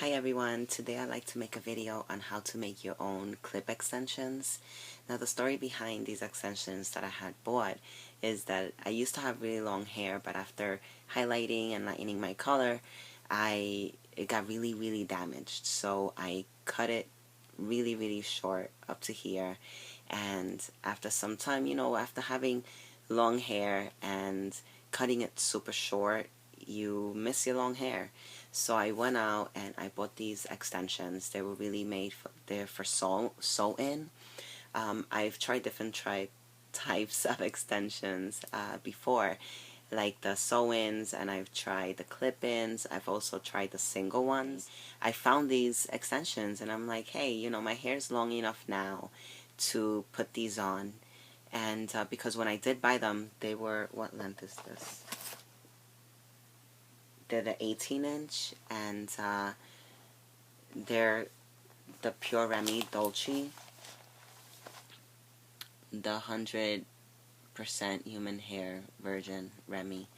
Hi everyone, today I'd like to make a video on how to make your own clip extensions. Now the story behind these extensions that I had bought is that I used to have really long hair, but after highlighting and lightening my color, it got really damaged. So I cut it really short up to here, and after some time, after having long hair and cutting it super short, you miss your long hair. So I went out and I bought these extensions. They were really made for, they're for sew-in. I've tried different types of extensions before, like the sew-ins, and I've tried the clip-ins. I've also tried the single ones. I found these extensions and I'm like, hey, my hair's long enough now to put these on. And because when I did buy them, they were, what length is this? They're the 18-inch, and they're the Pure Remy Dolce, the 100% human hair version Remy,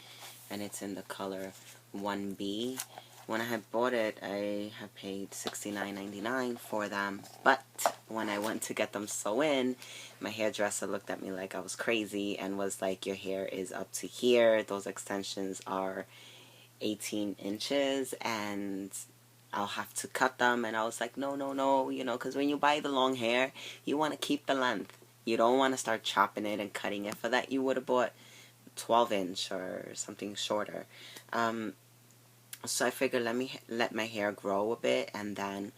and it's in the color 1B. When I had bought it, I had paid $69.99 for them, but when I went to get them sew-in, my hairdresser looked at me like I was crazy and was like, your hair is up to here, those extensions are 18 inches and I'll have to cut them. And I was like, no, because when you buy the long hair, you want to keep the length. You don't want to start chopping it and cutting it. For that, you would have bought 12-inch or something shorter. So I figured let my hair grow a bit and then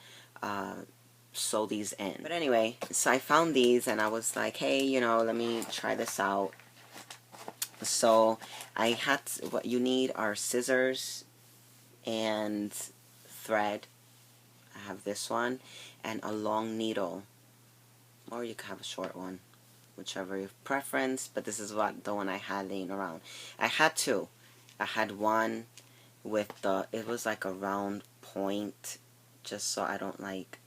sew these in. But anyway, so I found these and I was like, hey, let me try this out. So what you need are scissors and thread. I have this one, and a long needle, or you could have a short one, whichever your preference, but this is the one I had laying around. I had two. I had one with it was like a round point, just so I don't like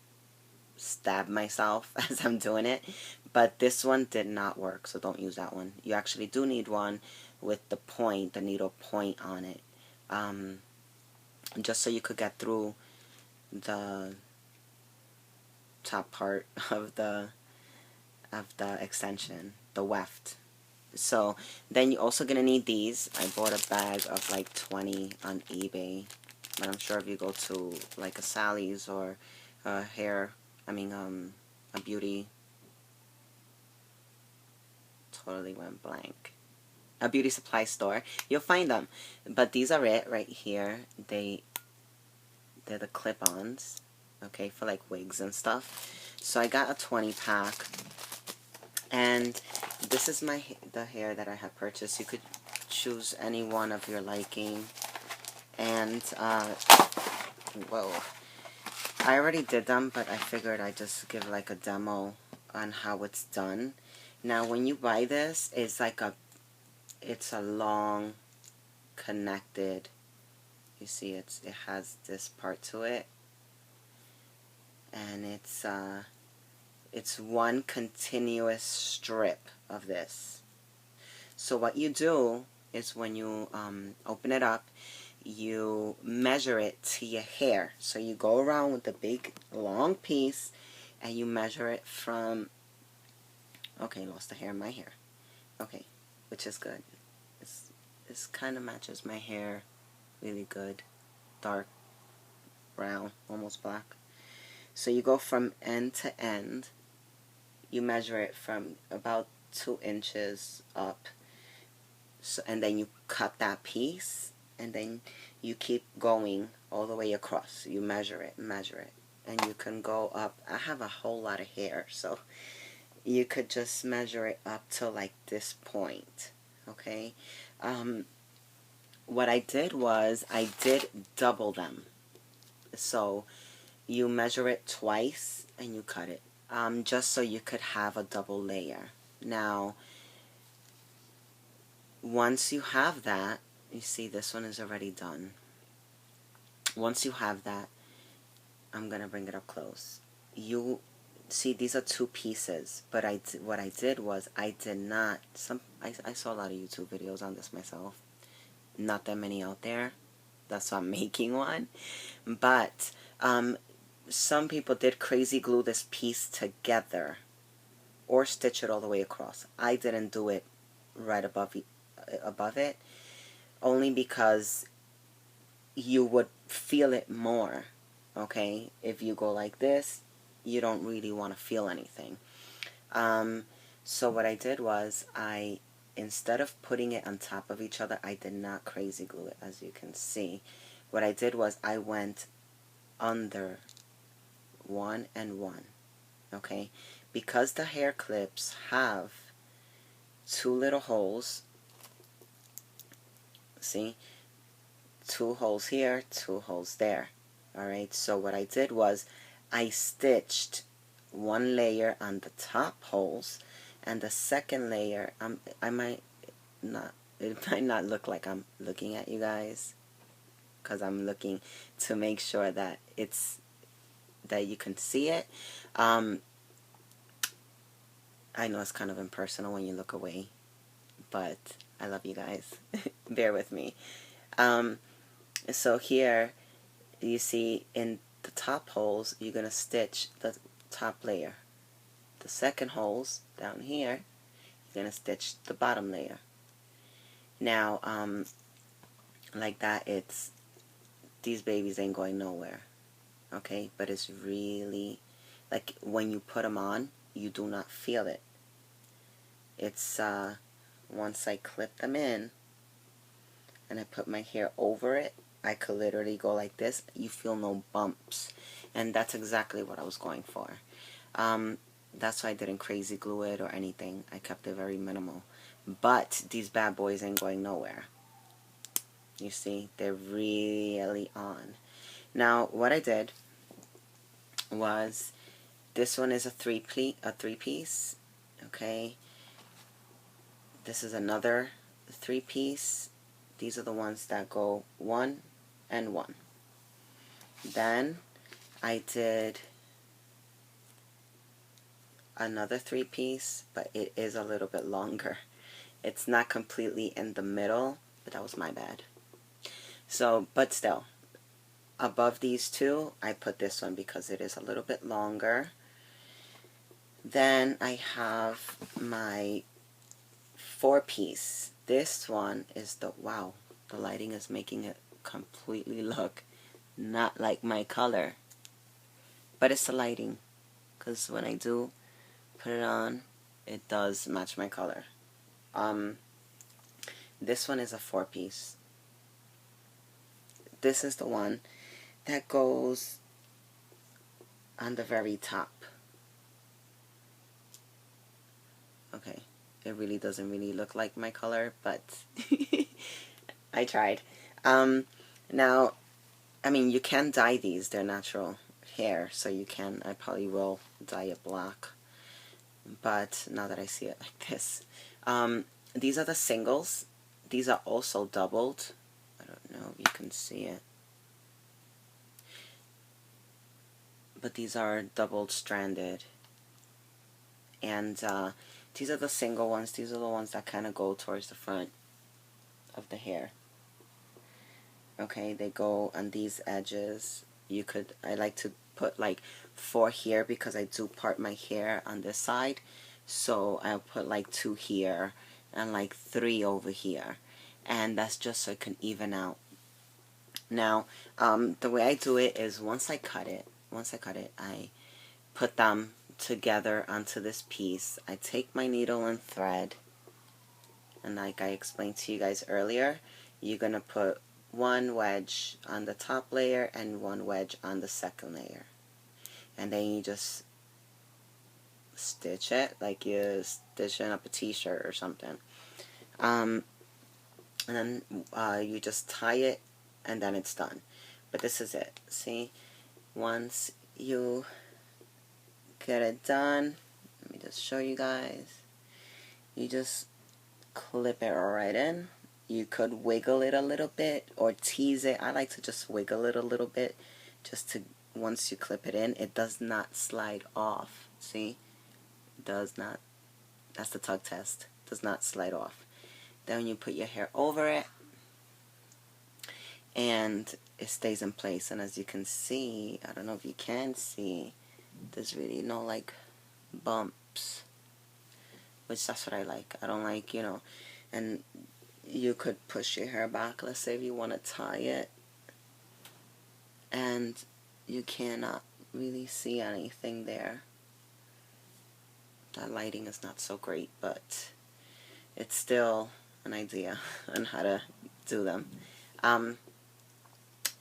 stab myself as I'm doing it, but this one did not work, so don't use that one. You actually do need one with the point, the needle point on it, just so you could get through the top part of the extension, the weft. So then you're also gonna need these. I bought a bag of like 20 on eBay, but I'm sure if you go to like a Sally's or a beauty, totally went blank. A beauty supply store, you'll find them. But these are it right here. They're the clip-ons, okay, for like wigs and stuff. So I got a 20 pack, and this is the hair that I have purchased. You could choose any one of your liking. And whoa, I already did them, but I figured I'd just give like a demo on how it's done. Now when you buy this, it's a long connected, you see it has this part to it, and it's one continuous strip of this. So what you do is when you open it up, you measure it to your hair. So you go around with the big long piece and you measure it from, okay, lost the hair in my hair, okay, which is good. This kind of matches my hair really good, dark brown, almost black. So you go from end to end, you measure it from about 2 inches up, so, and then you cut that piece, and then you keep going all the way across. You measure it, and you can go up. I have a whole lot of hair, so you could just measure it up to like this point, okay? What I did was I did double them. So you measure it twice and you cut it, just so you could have a double layer. Now once you have that, you see this one is already done. Once you have that, I'm gonna bring it up close. You see these are two pieces, but what I did was I did not, I saw a lot of YouTube videos on this myself, not that many out there, that's why I'm making one. But Some people did crazy glue this piece together or stitch it all the way across. I didn't do it right above it, only because you would feel it more. Okay, if you go like this, you don't really want to feel anything. So what I did was, instead of putting it on top of each other, I did not crazy glue it, as you can see. What I did was I went under one and one. Okay, because the hair clips have two little holes, see, two holes here, two holes there. Alright, so what I did was I stitched one layer on the top holes, and the second layer, I might not, it might not look like I'm looking at you guys, because I'm looking to make sure that that you can see it. I know it's kind of impersonal when you look away, but I love you guys. Bear with me. So here, you see in the top holes, you're going to stitch the top layer. The second holes down here, you're going to stitch the bottom layer. Now, like that, these babies ain't going nowhere. Okay, but it's really, like, when you put them on, you do not feel it. It's, once I clip them in, and I put my hair over it, I could literally go like this. You feel no bumps. And that's exactly what I was going for. That's why I didn't crazy glue it or anything. I kept it very minimal. But these bad boys ain't going nowhere. You see, they're really on. Now, what I did was, this one is a three piece. Okay. This is another three piece. These are the ones that go one and one. Then I did another three piece, but it is a little bit longer. It's not completely in the middle, but that was my bad. So, but still, above these two, I put this one because it is a little bit longer. Then I have my four piece. This one is wow, the lighting is making it completely look not like my color. But it's the lighting, because when I do put it on, it does match my color. This one is a four piece. This is the one that goes on the very top. Okay, it really doesn't really look like my color, but I tried. Now, I mean, you can dye these. They're natural hair, so you can. I probably will dye it black. But now that I see it like this. These are the singles. These are also doubled. I don't know if you can see it. But these are doubled stranded. And these are the single ones. These are the ones that kind of go towards the front of the hair. Okay, they go on these edges. I like to put like 4 here because I do part my hair on this side. So I'll put like 2 here and like 3 over here. And that's just so it can even out. Now, the way I do it is once I cut it, I put them together onto this piece. I take my needle and thread, and like I explained to you guys earlier, you're going to put 1 wedge on the top layer and 1 wedge on the second layer. And then you just stitch it like you're stitching up a t-shirt or something. And then you just tie it, and then it's done. But this is it. See, once you get it done, let me just show you guys. You just clip it right in. You could wiggle it a little bit or tease it. I like to just wiggle it a little bit, just to, once you clip it in, it does not slide off. See? It does not. That's the tug test. It does not slide off. Then you put your hair over it, and it stays in place. And as you can see, I don't know if you can see, there's really no like bumps, which that's what I like. I don't like, you know, and you could push your hair back, let's say if you want to tie it, and you cannot really see anything there. That lighting is not so great, but it's still an idea on how to do them.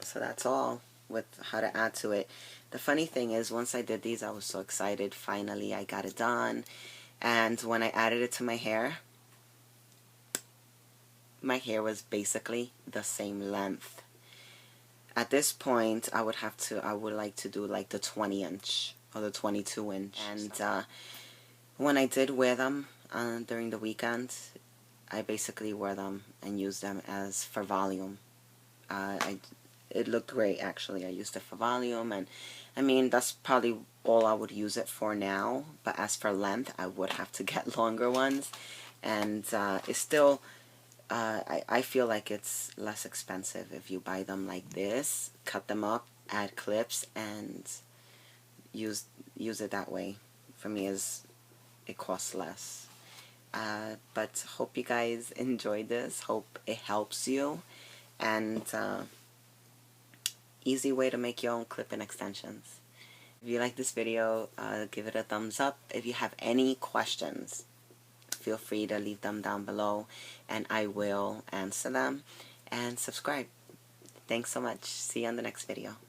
So that's all with how to add to it. The funny thing is, once I did these, I was so excited. Finally, I got it done. And when I added it to my hair was basically the same length. At this point, I would like to do like the 20-inch or the 22-inch. And when I did wear them during the weekend, I basically wore them and used them as for volume. It looked great, actually. I used it for volume, and I mean, that's probably all I would use it for now. But as for length, I would have to get longer ones. And it's still, I feel like it's less expensive if you buy them like this, cut them up, add clips, and use it that way. For me, it costs less. But hope you guys enjoyed this. Hope it helps you. And easy way to make your own clip-in extensions. If you like this video, give it a thumbs up. If you have any questions, feel free to leave them down below and I will answer them. And subscribe. Thanks so much. See you on the next video.